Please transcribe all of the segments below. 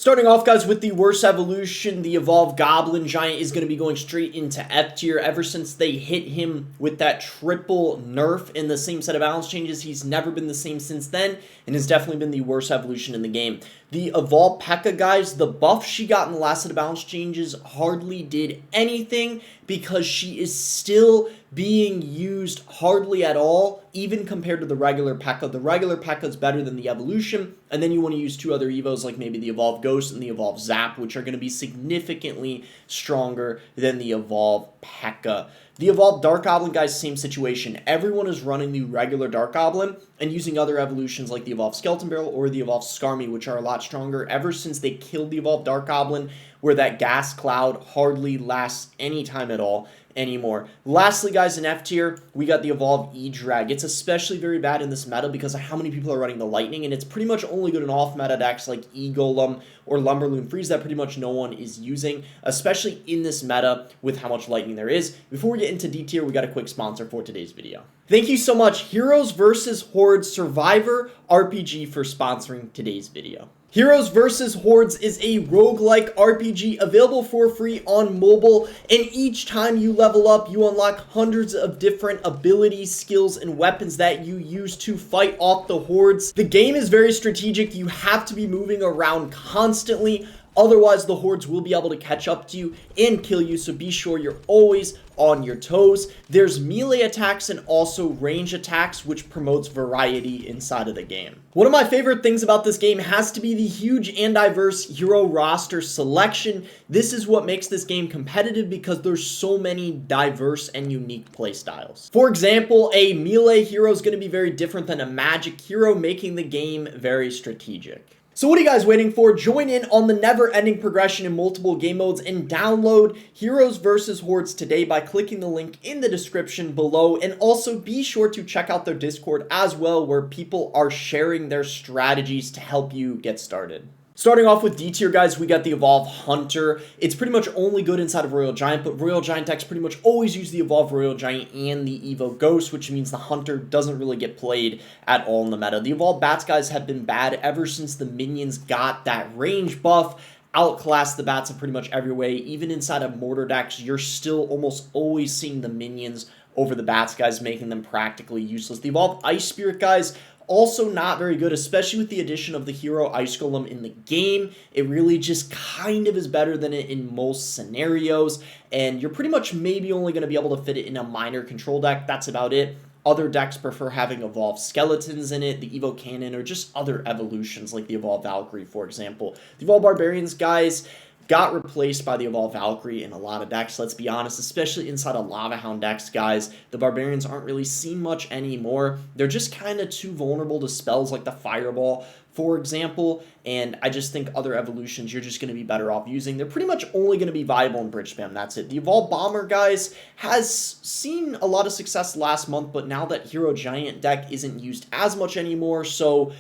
Starting off, guys, with the worst evolution, the Evolved Goblin Giant is going to be going straight into F tier. Ever since they hit him with that triple nerf in the same set of balance changes, he's never been the same since then, and has definitely been the worst evolution in the game. The Evolved P.E.K.K.A, guys, the buff she got in the last set of balance changes hardly did anything because she is still being used hardly at all, even compared to the regular P.E.K.K.A. The regular P.E.K.K.A is better than the evolution, and then you want to use two other evos like maybe the Evolved Ghost and the Evolved Zap, which are going to be significantly stronger than the Evolved P.E.K.K.A. The Evolved Dark Goblin, guys, same situation. Everyone is running the regular Dark Goblin and using other evolutions like the Evolved Skeleton Barrel or the Evolved Skarmy, which are a lot stronger ever since they killed the Evolved Dark Goblin, where that gas cloud hardly lasts any time at all anymore. Lastly, guys, in F tier, we got the Evolved E-Drag. It's especially very bad in this meta because of how many people are running the Lightning, and it's pretty much only good in off-meta decks like E-Golem or Lumberloon Freeze that pretty much no one is using, especially in this meta with how much Lightning there is. Before we get into D tier, we got a quick sponsor for today's video. Thank you so much, Heroes vs. Hordes Survivor RPG, for sponsoring today's video. Heroes vs. Hordes is a roguelike RPG available for free on mobile, and each time you level up, you unlock hundreds of different abilities, skills, and weapons that you use to fight off the hordes. The game is very strategic. You have to be moving around constantly, otherwise the hordes will be able to catch up to you and kill you, so be sure you're always on your toes. There's melee attacks and also range attacks, which promotes variety inside of the game. One of my favorite things about this game has to be the huge and diverse hero roster selection. This is what makes this game competitive because there's so many diverse and unique playstyles. For example, a melee hero is going to be very different than a magic hero, making the game very strategic. So what are you guys waiting for? Join in on the never-ending progression in multiple game modes and download Heroes vs. Hordes today by clicking the link in the description below, and also be sure to check out their Discord as well, where people are sharing their strategies to help you get started. Starting off with D tier, guys, we got the Evolved Hunter. It's pretty much only good inside of Royal Giant, but Royal Giant decks pretty much always use the Evolved Royal Giant and the Evo Ghost, which means the Hunter doesn't really get played at all in the meta. The Evolved Bats, guys, have been bad ever since the minions got that range buff. Outclass the bats in pretty much every way. Even inside of Mortar decks, you're still almost always seeing the minions over the bats, guys, making them practically useless. The Evolved Ice Spirit, guys, also not very good, especially with the addition of the hero Ice Golem in the game. It really just kind of is better than it in most scenarios, and you're pretty much maybe only going to be able to fit it in a minor control deck. That's about it. Other decks prefer having Evolved Skeletons in it, the Evo Cannon, or just other evolutions like the Evolved Valkyrie, for example. The Evolved Barbarians, guys, got replaced by the Evolved Valkyrie in a lot of decks, let's be honest, especially inside of Lava Hound decks, guys. The Barbarians aren't really seen much anymore. They're just kind of too vulnerable to spells like the Fireball, for example, and I just think other evolutions you're just going to be better off using. They're pretty much only going to be viable in Bridge Spam, that's it. The Evolved Bomber, guys, has seen a lot of success last month, but now that Hero Giant deck isn't used as much anymore, so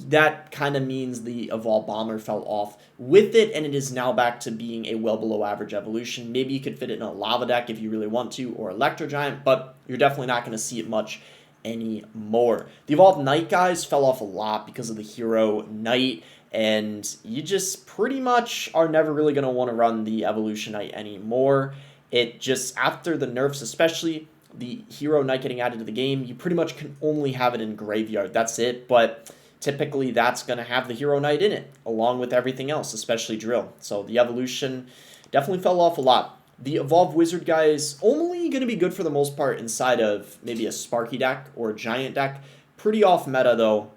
that kind of means the Evolved Bomber fell off with it, and it is now back to being a well below average evolution. Maybe you could fit it in a Lava deck if you really want to, or Electro Giant, but you're definitely not going to see it much anymore. The Evolved Knight, guys, fell off a lot because of the Hero Knight, and you just pretty much are never really going to want to run the Evolution Knight anymore. It just, after the nerfs, especially the Hero Knight getting added to the game, you pretty much can only have it in Graveyard. That's it, but typically that's going to have the Hero Knight in it, along with everything else, especially Drill. So the evolution definitely fell off a lot. The Evolved Wizard, guys, only going to be good for the most part inside of maybe a Sparky deck or a Giant deck. Pretty off meta, though,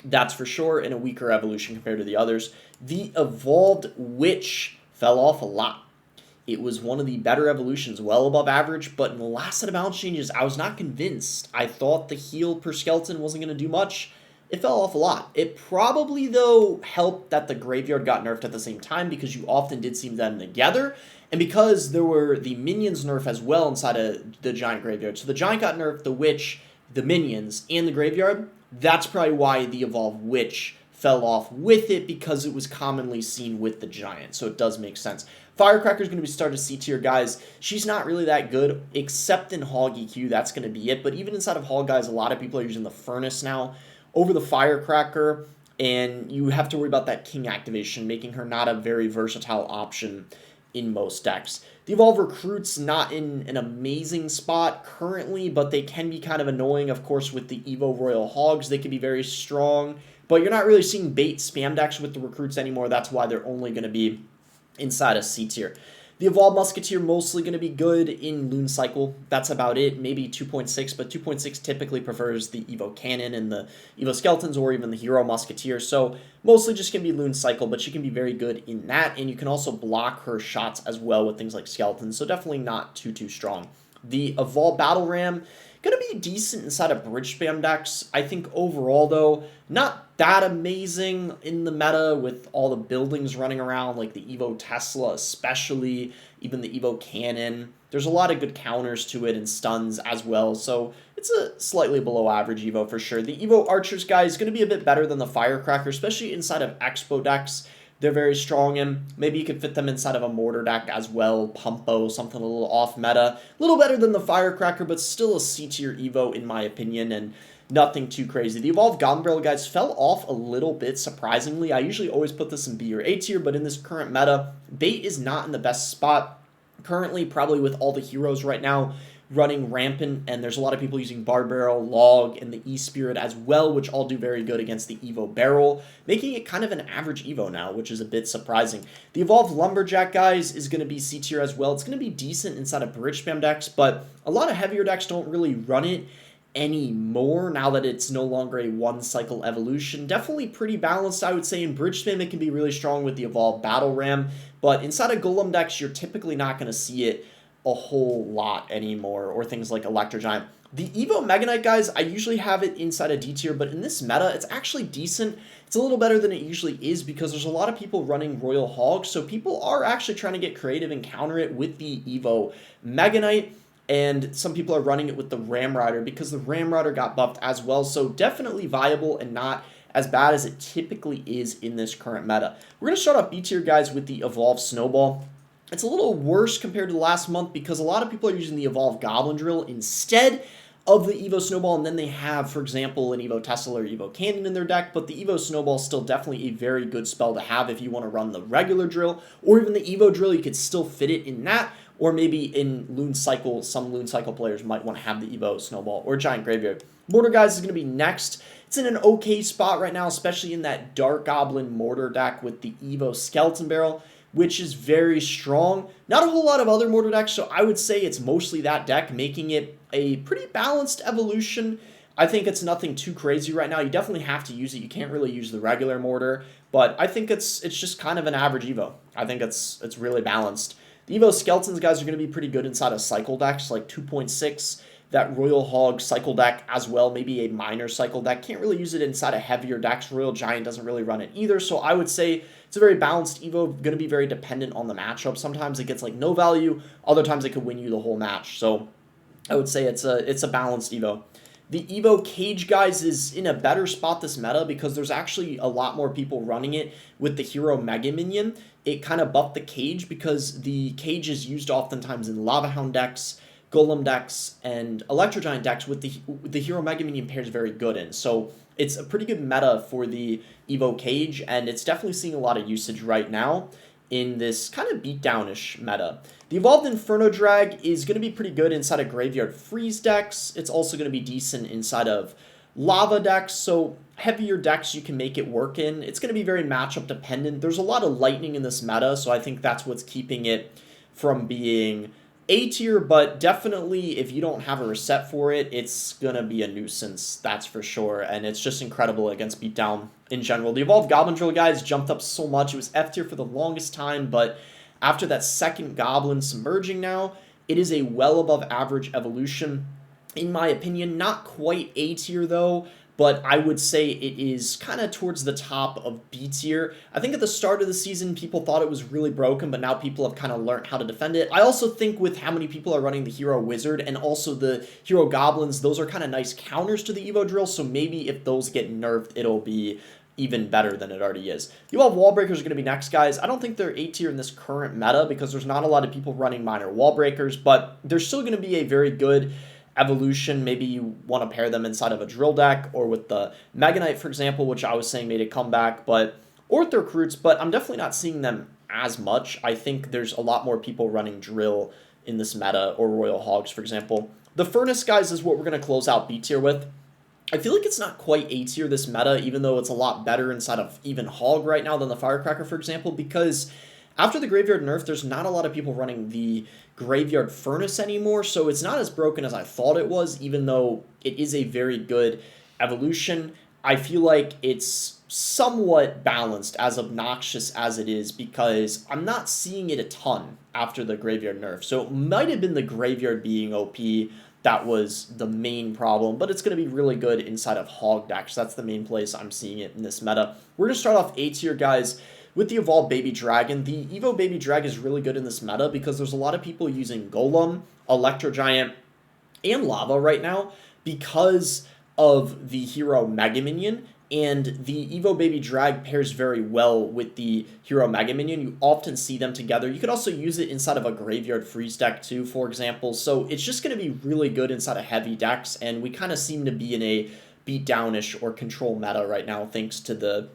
that's for sure, in a weaker evolution compared to the others. The Evolved Witch fell off a lot. It was one of the better evolutions, well above average, but in the last set of balance changes, I was not convinced. I thought the heal per skeleton wasn't going to do much. It fell off a lot. It probably, though, helped that the Graveyard got nerfed at the same time because you often did see them together, and because there were the Minions nerf as well inside of the Giant Graveyard. So the Giant got nerfed, the Witch, the Minions, and the Graveyard. That's probably why the Evolved Witch fell off with it, because it was commonly seen with the Giant, so it does make sense. Firecracker's going to be started C tier, guys. She's not really that good, except in Hog EQ. That's going to be it, but even inside of Hog, guys, a lot of people are using the Furnace now over the Firecracker. and you have to worry about that king activation, making her not a very versatile option in most decks. The Evolve Recruit's not in an amazing spot currently, but they can be kind of annoying. Of course, with the Evo Royal Hogs, they can be very strong, but you're not really seeing bait spam decks with the Recruits anymore. That's why they're only going to be inside of C tier. The Evolved Musketeer mostly going to be good in Loon Cycle. That's about it. Maybe 2.6, but 2.6 typically prefers the Evo Cannon and the Evo Skeletons or even the Hero Musketeer. So mostly just going to be Loon Cycle, but she can be very good in that. And you can also block her shots as well with things like Skeletons. So definitely not too strong. The Evolved Battle Ram, going to be decent inside of bridge spam decks. I think overall, though, not that amazing in the meta with all the buildings running around, like the Evo Tesla especially, even the Evo Cannon. There's a lot of good counters to it and stuns as well, so it's a slightly below average Evo for sure. The Evo Archers guy is going to be a bit better than the Firecracker, especially inside of Expo decks. They're very strong in. Maybe you could fit them inside of a Mortar deck as well. Pumpo, something a little off meta. A little better than the Firecracker, but still a C tier Evo in my opinion, and nothing too crazy. The Evolved Goblin Barrel guys fell off a little bit, surprisingly. I usually always put this in B or A tier, but in this current meta, bait is not in the best spot. Currently, probably with all the heroes right now running rampant, and there's a lot of people using Bard Barrel, Log, and the E-Spirit as well, which all do very good against the Evo Barrel, making it kind of an average Evo now, which is a bit surprising. The Evolved Lumberjack, guys, is going to be C tier as well. It's going to be decent inside of bridge spam decks, but a lot of heavier decks don't really run it anymore now that it's no longer a one-cycle evolution. Definitely pretty balanced, I would say. In bridge spam, it can be really strong with the Evolved Battle Ram, but inside of Golem decks, you're typically not going to see it a whole lot anymore, or things like Electro Giant. The Evo Mega Knight, guys, I usually have it inside a D tier, but in this meta, it's actually decent. It's a little better than it usually is because there's a lot of people running Royal Hogs, so people are actually trying to get creative and counter it with the Evo Mega Knight, and some people are running it with the Ram Rider because the Ram Rider got buffed as well, so definitely viable and not as bad as it typically is in this current meta. We're going to start off B tier, guys, with the Evolved Snowball. It's a little worse compared to the last month because a lot of people are using the Evolved Goblin Drill instead of the Evo Snowball, and then they have, for example, an Evo Tesla or Evo Cannon in their deck, but the Evo Snowball is still definitely a very good spell to have if you want to run the regular drill, or even the Evo Drill. You could still fit it in that, or maybe in Loon Cycle, some Loon Cycle players might want to have the Evo Snowball or Giant Graveyard. Mortar, guys, is going to be next. It's in an okay spot right now, especially in that Dark Goblin Mortar deck with the Evo Skeleton Barrel, which is very strong. Not a whole lot of other Mortar decks, so I would say it's mostly that deck, making it a pretty balanced evolution. I think it's nothing too crazy right now. You definitely have to use it. You can't really use the regular Mortar, but I think it's just kind of an average Evo. I think it's really balanced. The Evo Skeletons, guys, are going to be pretty good inside of cycle decks, like 2.6. That Royal Hog cycle deck as well, maybe a minor cycle deck. Can't really use it inside of heavier decks. Royal Giant doesn't really run it either, so I would say it's a very balanced Evo, going to be very dependent on the matchup. Sometimes it gets like no value, other times it could win you the whole match, so I would say it's a balanced Evo. The Evo Cage, guys, is in a better spot this meta because there's actually a lot more people running it with the Hero Mega Minion. It kind of buffed the Cage because the Cage is used oftentimes in Lava Hound decks, Golem decks, and Electro Giant decks with the Hero Mega Minion pairs very good in. So it's a pretty good meta for the Evo Cage, and it's definitely seeing a lot of usage right now in this kind of beatdownish meta. The Evolved Inferno Drag is going to be pretty good inside of Graveyard Freeze decks. It's also going to be decent inside of Lava decks, so heavier decks you can make it work in. It's going to be very matchup dependent. There's a lot of lightning in this meta, so I think that's what's keeping it from being A tier, but definitely if you don't have a reset for it, it's going to be a nuisance, that's for sure, and it's just incredible against beatdown in general. The Evolved Goblin Drill, guys, jumped up so much. It was F tier for the longest time, but after that second Goblin submerging now, it is a well above average evolution. In my opinion, not quite A tier though, but I would say it is kind of towards the top of B tier. I think at the start of the season, people thought it was really broken, but now people have kind of learned how to defend it. I also think with how many people are running the Hero Wizard and also the Hero Goblins, those are kind of nice counters to the Evo Drill, so maybe if those get nerfed, it'll be even better than it already is. You have Wall Breakers are going to be next, guys. I don't think they're A tier in this current meta because there's not a lot of people running minor Wall Breakers, but they're still going to be a very good evolution. Maybe you want to pair them inside of a drill deck or with the Mega Knight, for example, which I was saying made a comeback, but or Orc Recruits, but I'm definitely not seeing them as much. I think there's a lot more people running drill in this meta, or Royal Hogs, for example. The Furnace, guys, is what we're going to close out B tier with. I feel like it's not quite A tier, this meta, even though it's a lot better inside of even Hog right now than the Firecracker, for example, because after the Graveyard nerf, there's not a lot of people running the Graveyard Furnace anymore, so it's not as broken as I thought it was, even though it is a very good evolution. I feel like it's somewhat balanced, as obnoxious as it is, because I'm not seeing it a ton after the Graveyard nerf. So it might have been the Graveyard being OP that was the main problem, but it's going to be really good inside of Hog decks. That's the main place I'm seeing it in this meta. We're going to start off A tier, guys, with the Evolved Baby Dragon. The Evo Baby Dragon is really good in this meta because there's a lot of people using Golem, Electro Giant, and Lava right now because of the hero Mega Minion, and the Evo Baby Drag pairs very well with the hero Mega Minion. You often see them together. You could also use it inside of a Graveyard Freeze deck too, for example. So it's just going to be really good inside of heavy decks, and we kind of seem to be in a beatdownish or control meta right now, thanks to the,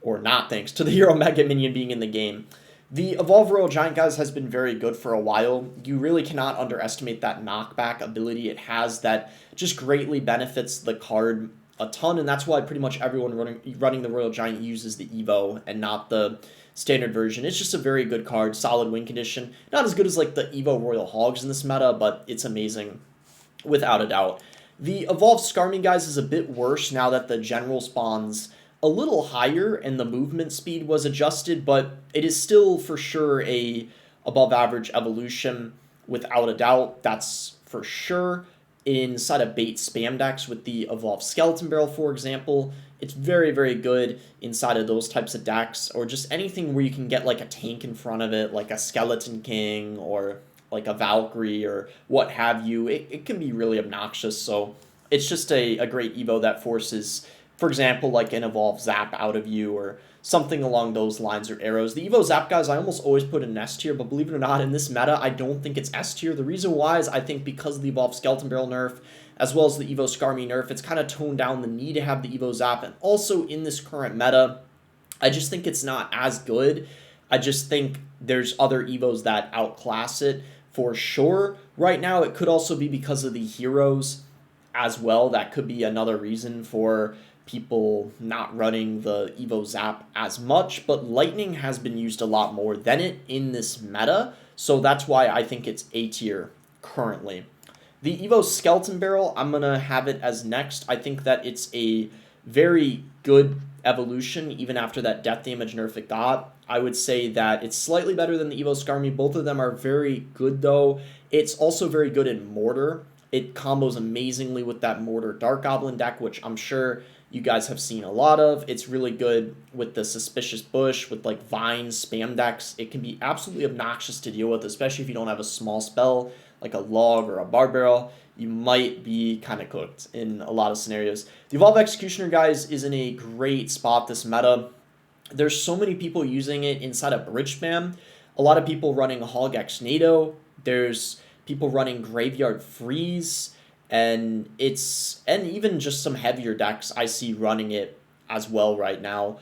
or not thanks to the hero Mega Minion being in the game. The Evolve Royal Giant, guys, has been very good for a while. You really cannot underestimate that knockback ability it has that just greatly benefits the card a ton, and that's why pretty much everyone running the Royal Giant uses the Evo and not the standard version. It's just a very good card, solid win condition. Not as good as like the Evo Royal Hogs in this meta, but it's amazing without a doubt. The Evolved Skarmy, guys, is a bit worse now that the general spawns a little higher and the movement speed was adjusted, but it is still for sure a above average evolution without a doubt. That's for sure. Inside of bait spam decks with the Evolved Skeleton Barrel, for example, it's very, very good inside of those types of decks, or just anything where you can get like a tank in front of it, like a Skeleton King or like a Valkyrie or what have you. It can be really obnoxious, so it's just a great Evo that forces, for example, like an Evolved Zap out of you or something along those lines, or arrows. The Evo Zap, guys, I almost always put in S tier, but believe it or not, in this meta, I don't think it's S tier. The reason why is I think because of the Evolved Skeleton Barrel nerf, as well as the Evo Skarmy nerf, it's kind of toned down the need to have the Evo Zap, and also in this current meta, I just think it's not as good. I just think there's other Evos that outclass it for sure. Right now, it could also be because of the heroes as well. That could be another reason for people not running the Evo Zap as much, but Lightning has been used a lot more than it in this meta, so that's why I think it's A tier currently. The Evo Skeleton Barrel, I'm going to have it as next. I think that it's a very good evolution, even after that death damage nerf it got. I would say that it's slightly better than the Evo Skarmy. Both of them are very good, though. It's also very good in Mortar. It combos amazingly with that Mortar Dark Goblin deck, which I'm sure you guys have seen a lot of. It's really good with the Suspicious Bush, with like Vines, spam decks. It can be absolutely obnoxious to deal with, especially if you don't have a small spell like a Log or a Barb Barrel. You might be kind of cooked in a lot of scenarios. The Evolved Executioner, guys, is in a great spot this meta. There's so many people using it inside of Bridge Spam. A lot of people running Hog X NATO. There's people running Graveyard Freeze. And even just some heavier decks I see running it as well right now.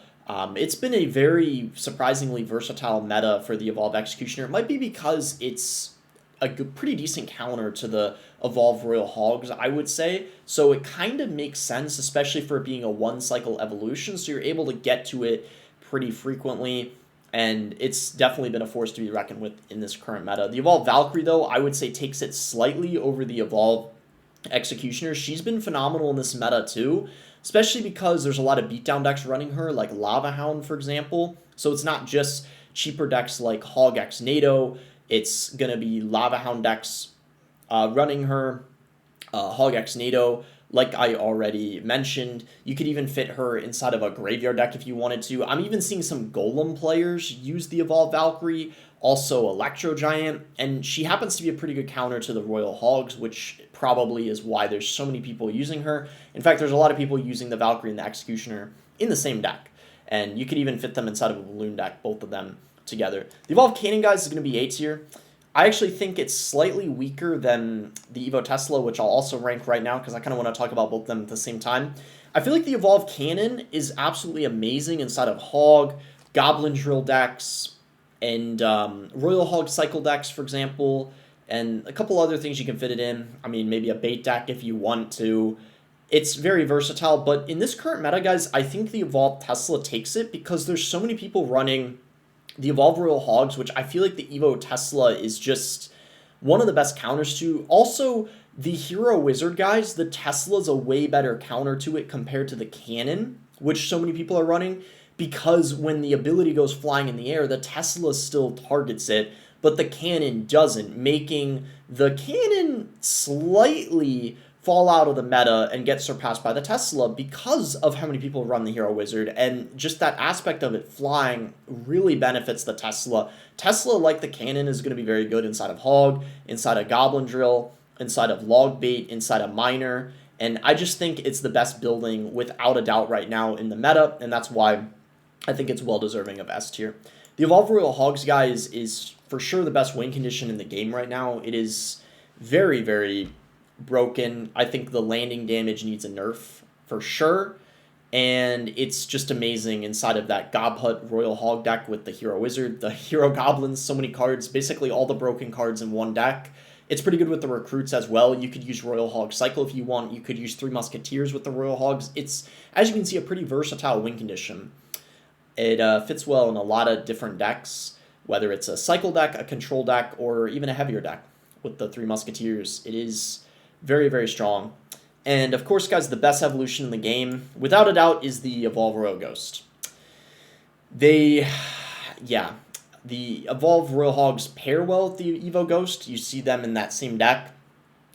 It's been a very surprisingly versatile meta for the Evolved Executioner. It might be because it's a pretty decent counter to the Evolved Royal Hogs, I would say. So it kind of makes sense, especially for it being a one-cycle evolution. So you're able to get to it pretty frequently. And it's definitely been a force to be reckoned with in this current meta. The Evolved Valkyrie, though, I would say takes it slightly over the Evolved Executioner. She's been phenomenal in this meta too, especially because there's a lot of beatdown decks running her, like Lava Hound, for example. So it's not just cheaper decks like Hog X NATO. It's going to be Lava Hound decks running her, Hog X NATO, like I already mentioned. You could even fit her inside of a Graveyard deck if you wanted to. I'm even seeing some Golem players use the Evolved Valkyrie, also Electro Giant, and she happens to be a pretty good counter to the Royal Hogs, which probably is why there's so many people using her. In fact, there's a lot of people using the Valkyrie and the Executioner in the same deck, and you could even fit them inside of a Balloon deck, both of them together. The Evolved Cannon, guys, is going to be A tier. I actually think it's slightly weaker than the Evo Tesla, which I'll also rank right now because I kind of want to talk about both of them at the same time. I feel like the Evolve Cannon is absolutely amazing inside of Hog, Goblin Drill decks, and Royal Hog Cycle decks, for example, and a couple other things you can fit it in. I mean, maybe a bait deck if you want to. It's very versatile, but in this current meta, guys, I think the Evolved Tesla takes it because there's so many people running the Evolved Royal Hogs, which I feel like the Evo Tesla is just one of the best counters to. Also, the Hero Wizard, guys, the Tesla's a way better counter to it compared to the Cannon, which so many people are running, because when the ability goes flying in the air, the Tesla still targets it, but the Cannon doesn't, making the Cannon slightly fall out of the meta and get surpassed by the Tesla because of how many people run the Hero Wizard, and just that aspect of it flying really benefits the Tesla. Tesla, like the Cannon, is going to be very good inside of Hog, inside of Goblin Drill, inside of Log Bait, inside of Miner, and I just think it's the best building without a doubt right now in the meta, and that's why I think it's well deserving of S tier. The Evolved Royal Hogs, guys, is for sure the best win condition in the game right now. It is very, very broken. I think the landing damage needs a nerf for sure, and it's just amazing inside of that Gobhut Royal Hog deck with the Hero Wizard, the Hero Goblins, so many cards, basically all the broken cards in one deck. It's pretty good with the recruits as well. You could use Royal Hog Cycle if you want. You could use Three Musketeers with the Royal Hogs. It's, as you can see, a pretty versatile win condition. It fits well in a lot of different decks, whether it's a Cycle deck, a Control deck, or even a heavier deck with the Three Musketeers. It is very, very strong. And of course, guys, the best evolution in the game, without a doubt, is the Evolve Royal Ghost. The Evolve Royal Hogs pair well with the Evo Ghost. You see them in that same deck.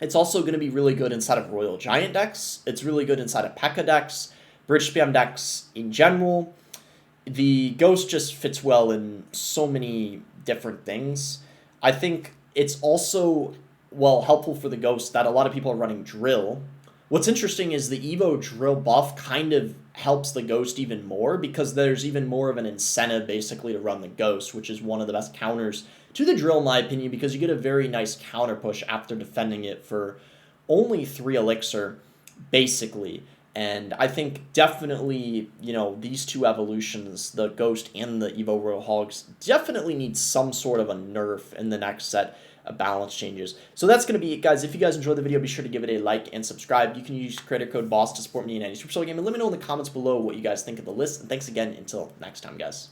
It's also going to be really good inside of Royal Giant decks. It's really good inside of P.E.K.K.A decks, Bridge Spam decks in general. The Ghost just fits well in so many different things. I think it's also helpful for the Ghost that a lot of people are running Drill. What's interesting is the Evo Drill buff kind of helps the Ghost even more because there's even more of an incentive basically to run the Ghost, which is one of the best counters to the Drill in my opinion because you get a very nice counter push after defending it for only 3 elixir basically. And I think definitely, these two evolutions, the Ghost and the Evo Royal Hogs, definitely need some sort of a nerf in the next set of balance changes. So that's going to be it, guys. If you guys enjoyed the video, be sure to give it a like and subscribe. You can use creator code BOSS to support me in any Supercell game. And let me know in the comments below what you guys think of the list. And thanks again until next time, guys.